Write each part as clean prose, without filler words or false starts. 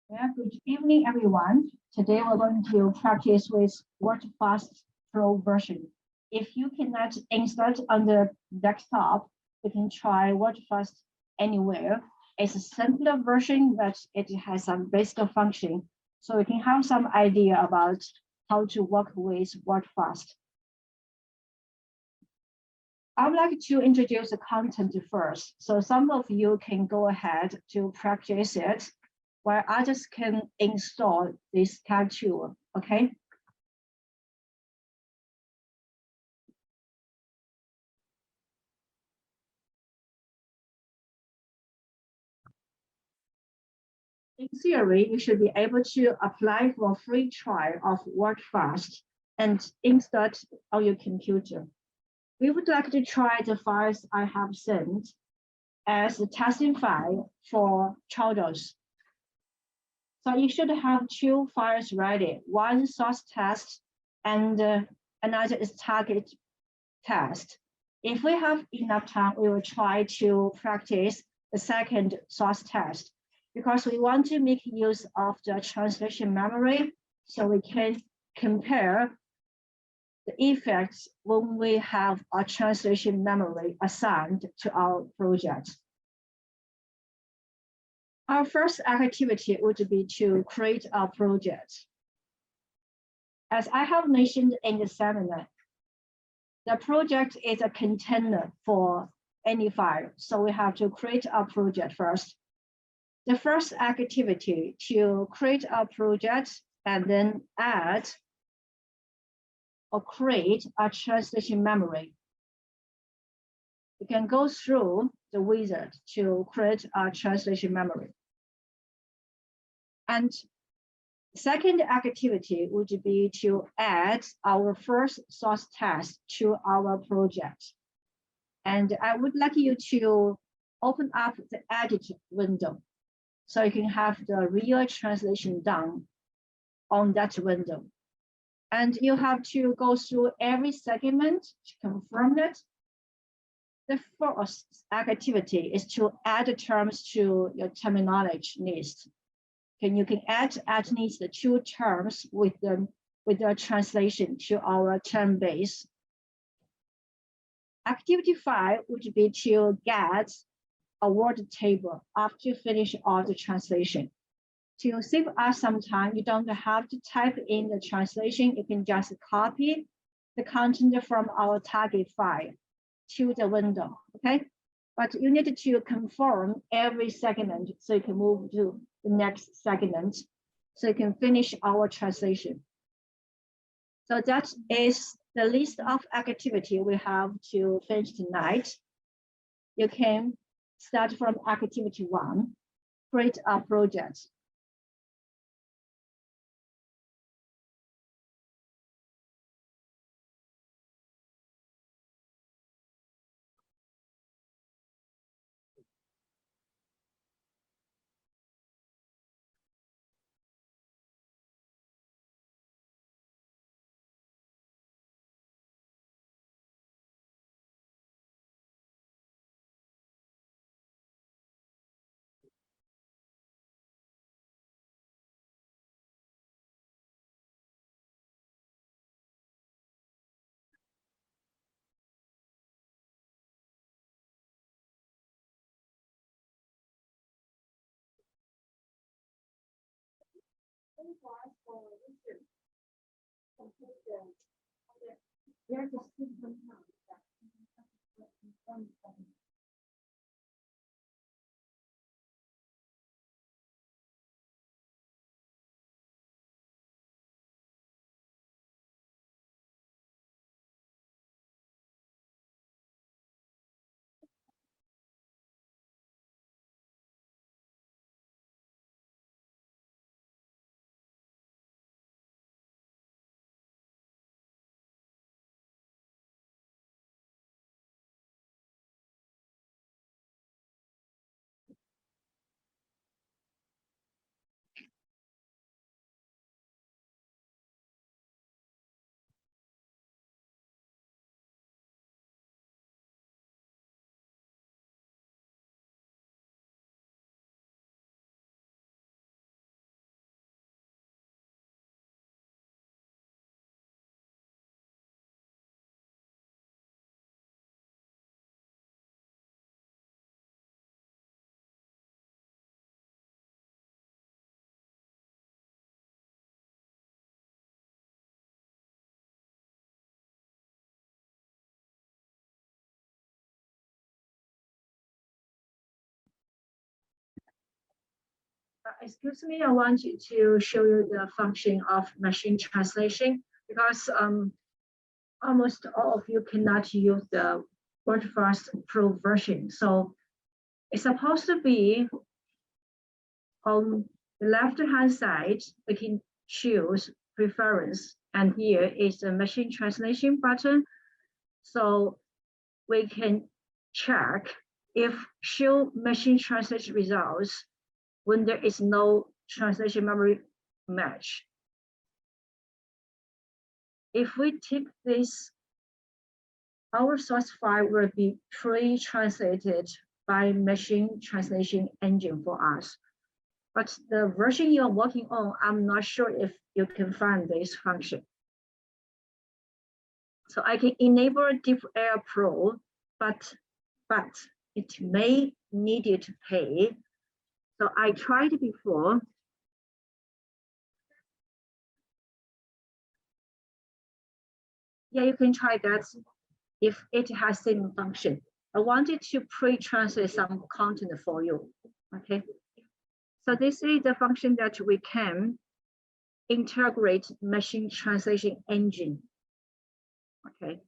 Yeah, good evening, everyone. Today we're going to practice with Wordfast Pro version. If you cannot install it on the desktop, you can try Wordfast anywhere. It's a simpler version, but it has some basic function, so you can have some idea about how to work with Wordfast. I would like to introduce the content first, so some of you can go ahead to practice it where others can install this CAD tool, okay? In theory, you should be able to apply for a free trial of Wordfast and install it on your computer. We would like to try the files I have sent as a testing file for trials. So you should have two files ready, one source test and another is target test. If we have enough time, we will try to practice the second source test because we want to make use of the translation memory so we can compare the effects when we have a translation memory assigned to our project. Our first activity would be to create a project. As I have mentioned in the seminar, the project is a container for any file, so we have to create a project first. The first activity to create a project and then add or create a translation memory. You can go through the wizard to create a translation memory. And second activity would be to add our first source test to our project. And I would like you to open up the edit window so you can have the real translation done on that window. And you have to go through every segment to confirm it. The first activity is to add terms to your terminology list. You can add at least the two terms with the translation to our term base. Activity 5 would be to get a word table after you finish all the translation. To save us some time, you don't have to type in the translation. You can just copy the content from our target file to the window, okay? But you need to confirm every segment so you can move to the next segment so you can finish our translation. So that is the list of activity we have to finish tonight. You can start from activity 1, create a project. Excuse me, I want you to show you the function of machine translation because almost all of you cannot use the Wordfast Pro version. So it's supposed to be on the left-hand side, we can choose preference. And here is the machine translation button. So we can check if show machine translation results when there is no translation memory match. If we tick this, our source file will be pre-translated by machine translation engine for us. But the version you're working on, I'm not sure if you can find this function. So I can enable DeepAir Pro, but it may need you to pay. So I tried before. Yeah, you can try that if it has same function. I wanted to pre-translate some content for you, okay? So this is the function that we can integrate machine translation engine, okay?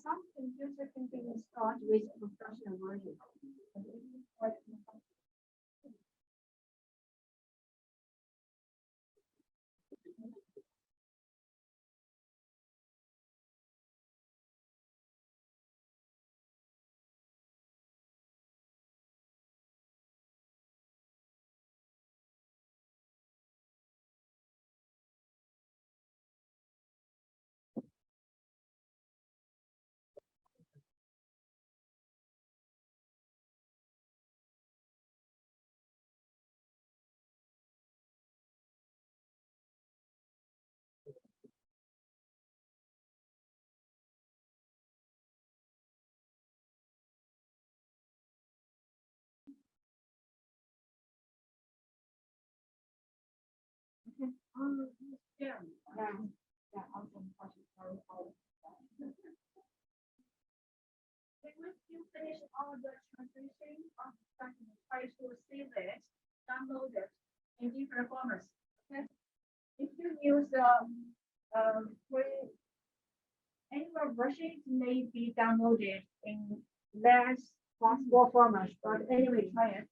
Some computer can be installed with a professional version. Yeah, awesome. Once you finish all the translation of the document, try to save it, download it in different formats. Okay. If you use the free annual version, it may be downloaded in less possible formats, but anyway, try it.